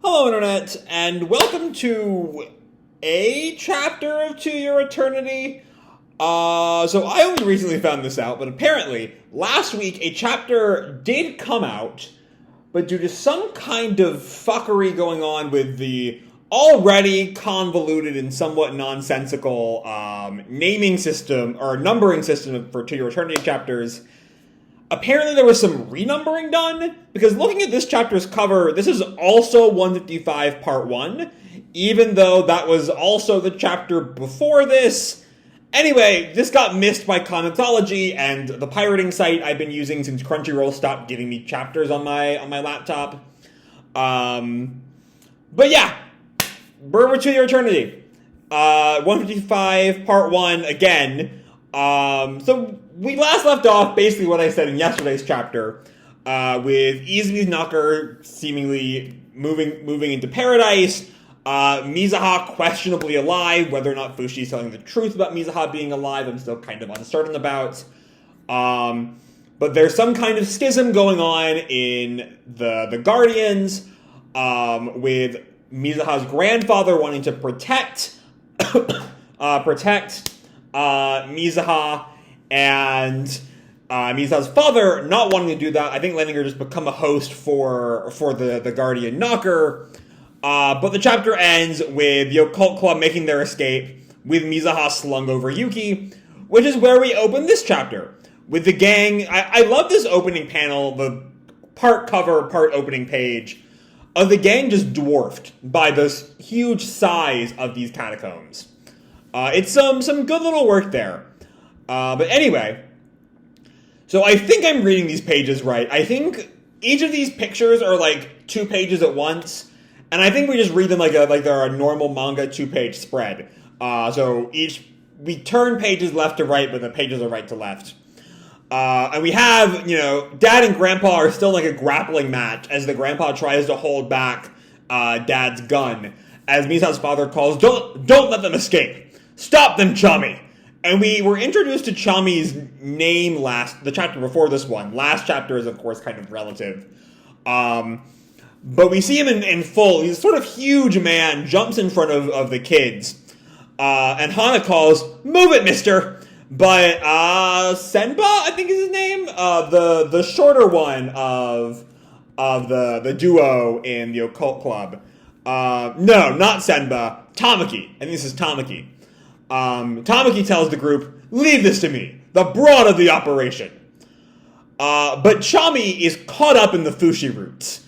Hello, Internet, and welcome to a chapter of To Your Eternity. So I only recently found this out, but apparently, last week a chapter did come out, but due to some kind of fuckery going on with the already convoluted and somewhat nonsensical naming system, or numbering system for To Your Eternity chapters, apparently there was some renumbering done, because looking at this chapter's cover, this is also 155 part 1, even though that was also the chapter before this. Anyway, this got missed by Comixology and the pirating site I've been using since Crunchyroll stopped giving me chapters on my laptop. But yeah, we're To Your Eternity. 155 part 1 again. So we last left off basically what I said in yesterday's chapter, with Izumi's knocker seemingly moving into paradise, Mizuha questionably alive. Whether or not Fushi is telling the truth about Mizuha being alive, I'm still kind of uncertain about. But there's some kind of schism going on in the Guardians, with Mizuha's grandfather wanting to protect Mizuha, and Mizuha's father not wanting to do that. I think letting her just become a host for the Guardian Knocker. But the chapter ends with the Occult Club making their escape, with Mizuha slung over Yuki, which is where we open this chapter. With the gang, I love this opening panel, the part cover, part opening page, of the gang just dwarfed by this huge size of these catacombs. It's some good little work there. But anyway, so I think I'm reading these pages right. I think each of these pictures are like 2 pages at once, and I think we just read them like they're a normal manga 2-page spread. So we turn pages left to right, but the pages are right to left. And we have, Dad and Grandpa are still like a grappling match as the Grandpa tries to hold back Dad's gun, as Misa's father calls, "Don't let them escape! Stop them, Chami!" And we were introduced to Chami's name the chapter before this one. Last chapter is, of course, kind of relative. But we see him in full. He's a sort of huge man, jumps in front of the kids. And Hana calls, "Move it, mister!" But Senba, I think is his name, the shorter one of the duo in the Occult Club. No, not Senba. Tamaki. I think this is Tamaki. Tamaki tells the group, "Leave this to me, the brawn of the operation." But Chami is caught up in the Fushi roots.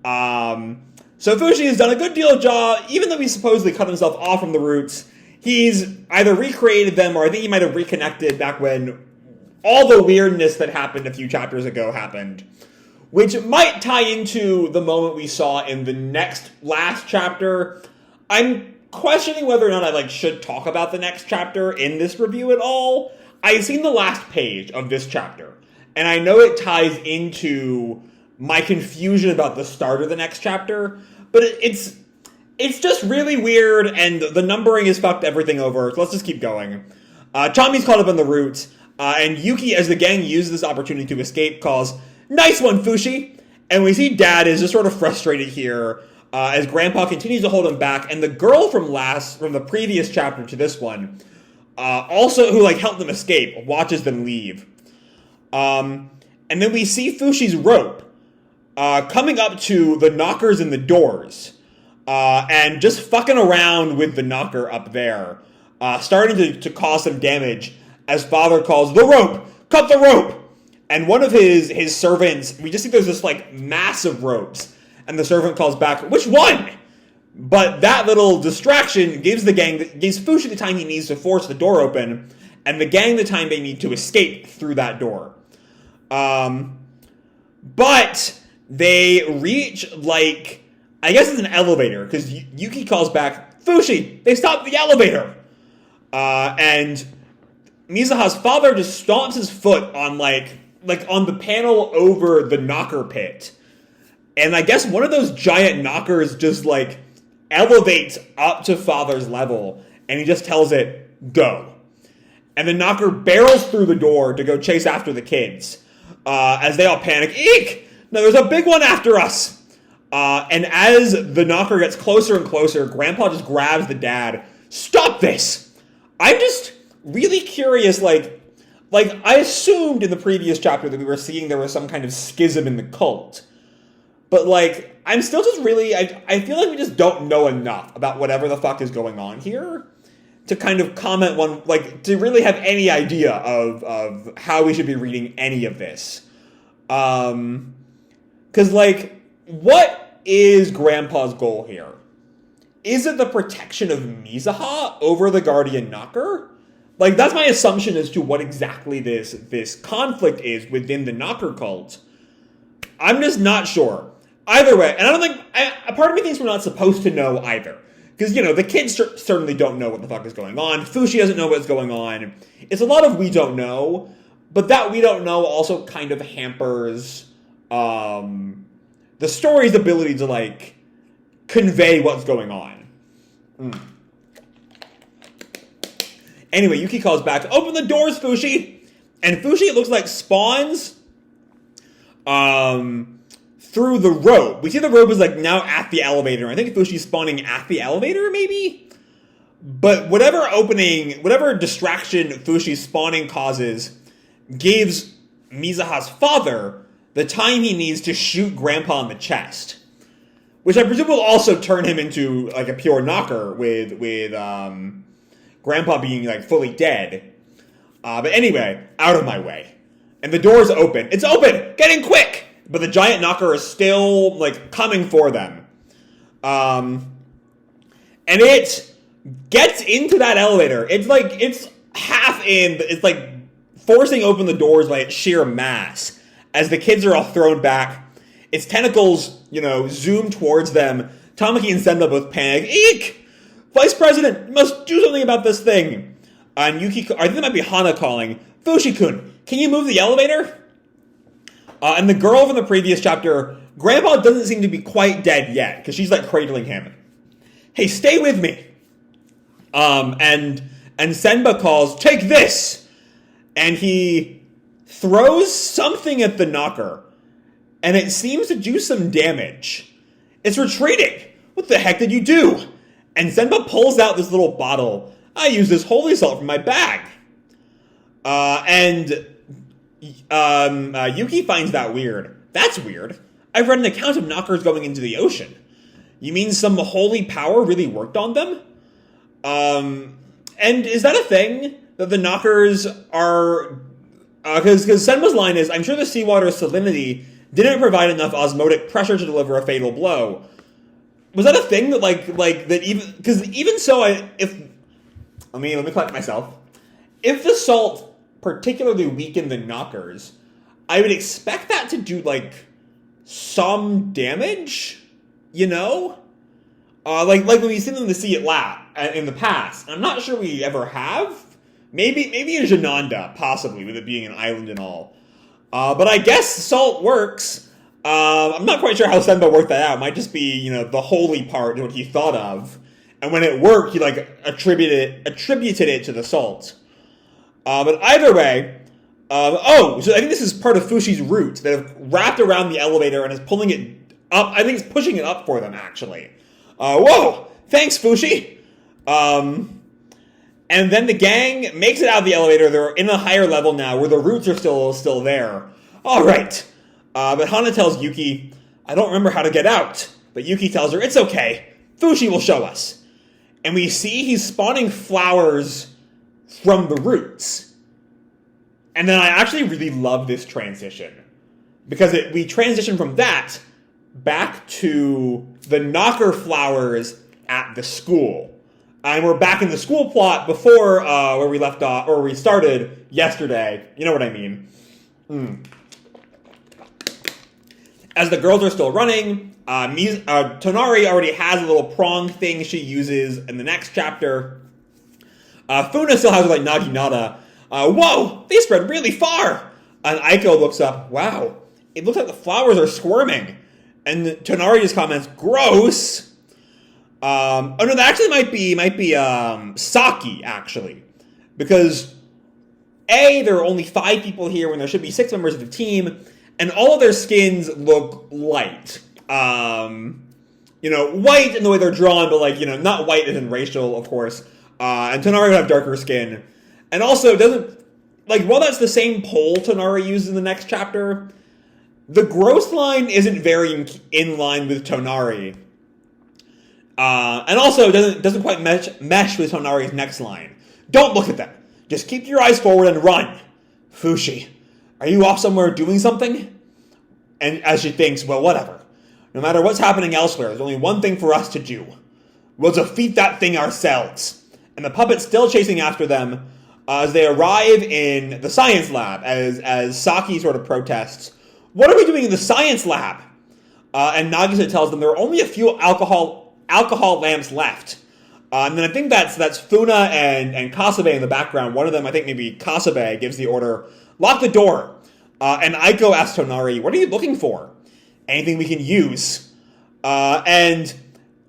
So Fushi has done a good deal of job, even though he supposedly cut himself off from the roots. He's either recreated them, or I think he might have reconnected back when all the weirdness that happened a few chapters ago happened, which might tie into the moment we saw in the last chapter. I'm questioning whether or not I should talk about the next chapter in this review at all. I've seen the last page of this chapter, and I know it ties into my confusion about the start of the next chapter, but it's just really weird, and the numbering has fucked everything over, so let's just keep going. Chami's caught up in the roots, and Yuki, as the gang uses this opportunity to escape, calls, "Nice one, Fushi!" And we see Dad is just sort of frustrated here, as Grandpa continues to hold him back, and the girl from the previous chapter to this one, also who helped them escape, watches them leave. And then we see Fushi's rope coming up to the knockers in the doors, and just fucking around with the knocker up there, starting to cause some damage, as Father calls, "The rope! Cut the rope!" And one of his servants, we just see there's this massive ropes, and the servant calls back, "Which one?" But that little distraction gives Fushi the time he needs to force the door open, and the gang the time they need to escape through that door. But they reach, I guess it's an elevator, because Yuki calls back, "Fushi, they stopped the elevator!" And Mizuha's father just stomps his foot on, on the panel over the knocker pit. And I guess one of those giant knockers just, elevates up to Father's level, and he just tells it, "Go." And the knocker barrels through the door to go chase after the kids, as they all panic. "Eek! No, there's a big one after us!" And as the knocker gets closer and closer, Grandpa just grabs the dad. Stop this! I'm just really curious, like I assumed in the previous chapter that we were seeing there was some kind of schism in the cult. But, like, I'm still just really, I feel like we just don't know enough about whatever the fuck is going on here to kind of comment to really have any idea of how we should be reading any of this. Because, like, what is Grandpa's goal here? Is it the protection of Mizuha over the Guardian Knocker? Like, that's my assumption as to what exactly this conflict is within the Knocker cult. I'm just not sure. Either way, and I don't think, a part of me thinks we're not supposed to know either. Because, the kids certainly don't know what the fuck is going on. Fushi doesn't know what's going on. It's a lot of we don't know, but that we don't know also kind of hampers the story's ability to, like, convey what's going on. Anyway, Yuki calls back, open the doors, Fushi! And Fushi, it looks like, spawns through the robe. We see the robe is, like, now at the elevator. I think Fushi's spawning at the elevator, maybe? But whatever distraction Fushi's spawning causes gives Mizuha's father the time he needs to shoot Grandpa in the chest. Which I presume will also turn him into, like, a pure knocker with Grandpa being, like, fully dead. But anyway, out of my way. And the door's open. It's open! Get in quick! But the giant knocker is still, like, coming for them. And it gets into that elevator. It's half in. It's, like, forcing open the doors by its sheer mass. As the kids are all thrown back. Its tentacles, zoom towards them. Tamaki and Senba both panic. Eek! Vice President, you must do something about this thing. And Yuki, I think that might be Hana calling. Fushi-kun, can you move the elevator? And the girl from the previous chapter, Grandpa doesn't seem to be quite dead yet, because she's, like, cradling him. Hey, stay with me. And Senba calls, take this! And he throws something at the knocker, and it seems to do some damage. It's retreating. What the heck did you do? And Senba pulls out this little bottle. I use this holy salt from my bag. Yuki finds that weird. That's weird. I've read an account of knockers going into the ocean. You mean some holy power really worked on them? And is that a thing? That the knockers are... Because Senba's line is, I'm sure the seawater's salinity didn't provide enough osmotic pressure to deliver a fatal blow. Was that a thing that, like that even... Because even so, let me collect myself. If the salt particularly weakened the knockers, I would expect that to do, like, some damage, Like when we've seen them in the sea in the past. I'm not sure we ever have. Maybe in Jananda, possibly, with it being an island and all. But I guess salt works. I'm not quite sure how Senba worked that out. It might just be, the holy part, what he thought of. And when it worked, he, like, attributed it to the salt. But either way, so I think this is part of Fushi's route that have wrapped around the elevator and is pulling it up. I think it's pushing it up for them, actually. Whoa! Thanks, Fushi! And then the gang makes it out of the elevator. They're in a higher level now where the roots are still there. All right. But Hana tells Yuki, I don't remember how to get out. But Yuki tells her, it's okay. Fushi will show us. And we see he's spawning flowers from the roots. And then I actually really love this transition. Because we transition from that back to the knocker flowers at the school. And we're back in the school plot before where we left off, or we started yesterday. You know what I mean. As the girls are still running, Tonari already has a little prong thing she uses in the next chapter. Funa still has, like, Naginata. Whoa, they spread really far! And Aiko looks up, wow, it looks like the flowers are squirming. And Tonari just comments, gross! Oh no, that actually might be Saki, actually. Because, A, there are only 5 people here when there should be 6 members of the team, and all of their skins look light. white in the way they're drawn, but like, not white as in racial, of course. And Tonari would have darker skin. And also, while that's the same pole Tonari uses in the next chapter, the growth line isn't very in line with Tonari. And also, doesn't quite mesh with Tonari's next line. Don't look at them. Just keep your eyes forward and run. Fushi, are you off somewhere doing something? And as she thinks, well, whatever. No matter what's happening elsewhere, there's only one thing for us to do. We'll defeat that thing ourselves. And the puppet's still chasing after them as they arrive in the science lab, as Saki sort of protests. What are we doing in the science lab? And Nagisa tells them there are only a few alcohol lamps left. And then I think that's Funa and Kasabe in the background. One of them, I think maybe Kasabe, gives the order, lock the door. And Aiko asks Tonari, what are you looking for? Anything we can use. And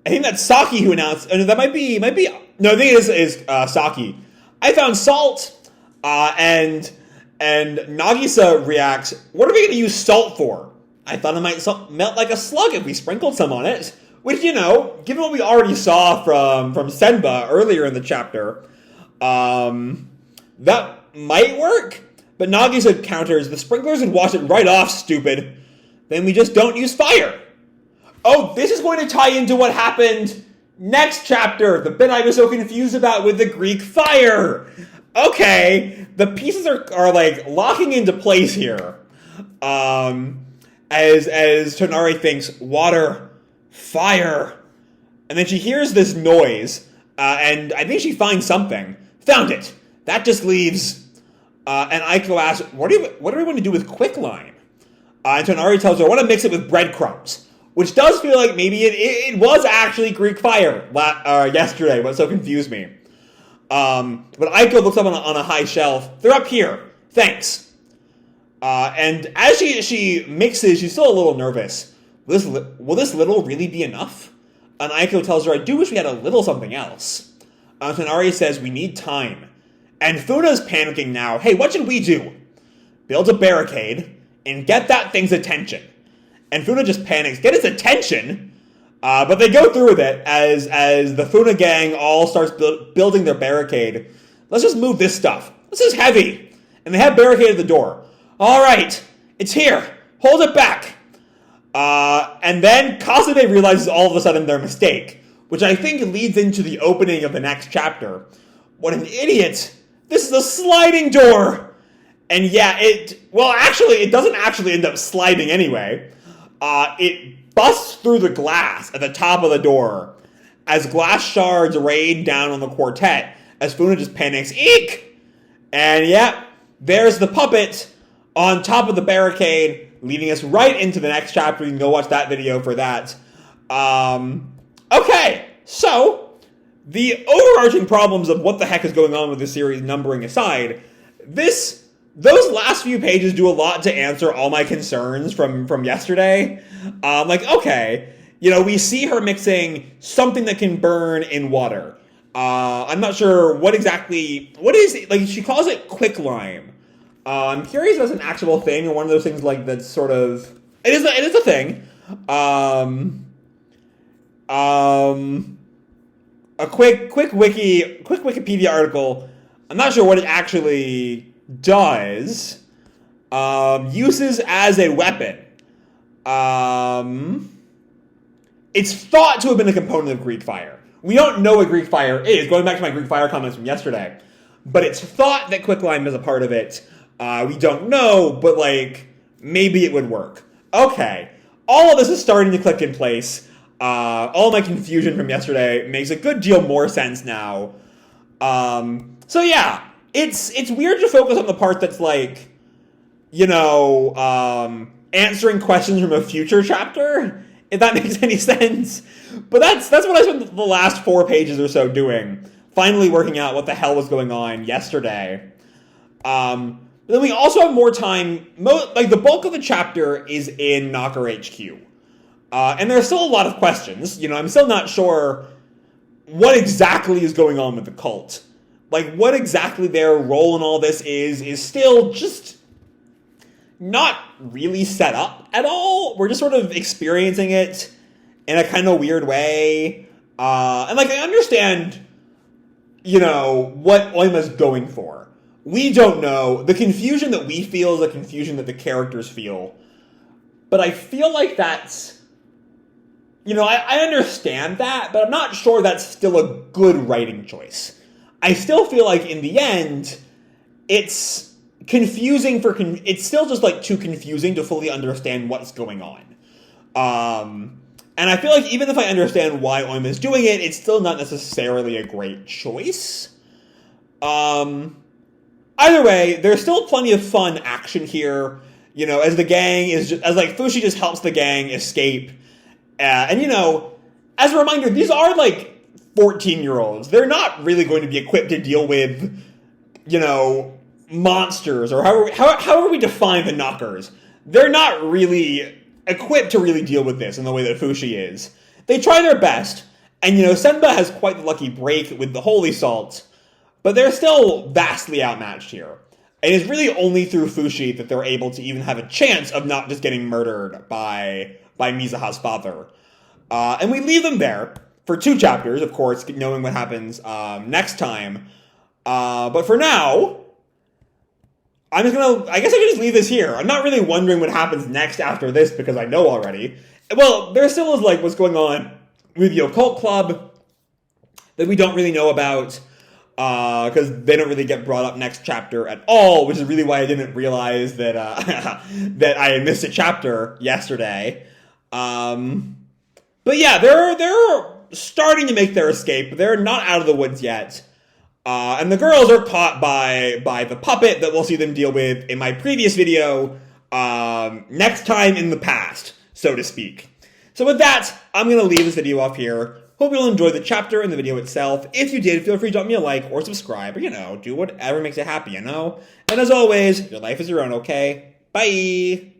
I think that's Saki who announced, and that might be, no, I think it is Saki. I found salt. And Nagisa reacts, what are we going to use salt for? I thought it might melt like a slug if we sprinkled some on it. Which, given what we already saw from Senba earlier in the chapter, that might work. But Nagisa counters, the sprinklers would wash it right off, stupid. Then we just don't use fire. Oh, this is going to tie into what happened next chapter, the bit I was so confused about with the Greek fire. Okay, the pieces are like locking into place here. As Tonari thinks, water, fire, and then she hears this noise, and I think she finds something. Found it. That just leaves. And Aiko asks, "What do we want to do with quicklime?" And Tonari tells her, "I want to mix it with breadcrumbs," which does feel like maybe it was actually Greek fire yesterday, but so confused me. But Aiko looks up on a high shelf. They're up here. Thanks. And as she mixes, she's still a little nervous. Will this little really be enough? And Aiko tells her, I do wish we had a little something else. Tonari says, we need time. And Funa's panicking now. Hey, what should we do? Build a barricade and get that thing's attention. And Funa just panics. Get its attention? But they go through with it as the Funa gang all starts building their barricade. Let's just move this stuff. This is heavy. And they have barricaded the door. All right, it's here. Hold it back. And then Kasabe realizes all of a sudden their mistake, which I think leads into the opening of the next chapter. What an idiot! This is a sliding door! And yeah, it doesn't actually end up sliding anyway. It busts through the glass at the top of the door as glass shards rain down on the quartet as Funa just panics, eek! And yeah, there's the puppet on top of the barricade, leading us right into the next chapter. You can go watch that video for that. Okay, so the overarching problems of what the heck is going on with this series numbering aside, those last few pages do a lot to answer all my concerns from yesterday. Okay, we see her mixing something that can burn in water. I'm not sure what is it, she calls it quicklime. I'm curious if that's an actual thing or one of those things that's sort of... It is a thing. A quick Wikipedia article. I'm not sure what it actually does. Uses as a weapon. It's thought to have been a component of Greek fire. We don't know what Greek fire is, going back to my Greek fire comments from yesterday. But it's thought that quicklime is a part of it. We don't know, but maybe it would work. Okay, all of this is starting to click in place. All my confusion from yesterday makes a good deal more sense now. So yeah, it's weird to focus on the part that's answering questions from a future chapter, if that makes any sense. But that's what I spent the last 4 pages or so doing, finally working out what the hell was going on yesterday. But then we also have more time, the bulk of the chapter is in Knocker HQ. And there's still a lot of questions. I'm still not sure what exactly is going on with the cult. What exactly their role in all this is still just... not really set up at all. We're just sort of experiencing it in a kind of weird way. And like, I understand, what Oima's going for. We don't know. The confusion that we feel is the confusion that the characters feel. But I feel like that's, I understand that, but I'm not sure that's still a good writing choice. I still feel like in the end, it's confusing it's still just like too confusing to fully understand what's going on. And I feel like even if I understand why Oima's doing it, it's still not necessarily a great choice. Either way, there's still plenty of fun action here. As the gang as Fushi just helps the gang escape. And as a reminder, these are like 14-year-olds. They're not really going to be equipped to deal with, monsters, or however we define the knockers. They're not really equipped to really deal with this in the way that Fushi is. They try their best, and Senba has quite the lucky break with the Holy Salt, but they're still vastly outmatched here. It is really only through Fushi that they're able to even have a chance of not just getting murdered by Mizuha's father. And we leave them there for 2 chapters, of course, knowing what happens next time. But for now, I guess I can just leave this here. I'm not really wondering what happens next after this because I know already. Well, there still is like what's going on with the Occult Club that we don't really know about because they don't really get brought up next chapter at all, which is really why I didn't realize that that I missed a chapter yesterday. But yeah, they're starting to make their escape. They're not out of the woods yet. And the girls are caught by the puppet that we'll see them deal with in my previous video, next time in the past, so to speak. So with that, I'm going to leave this video off here. Hope you'll enjoy the chapter and the video itself. If you did, feel free to drop me a like or subscribe, or, do whatever makes you happy, And as always, your life is your own, okay? Bye!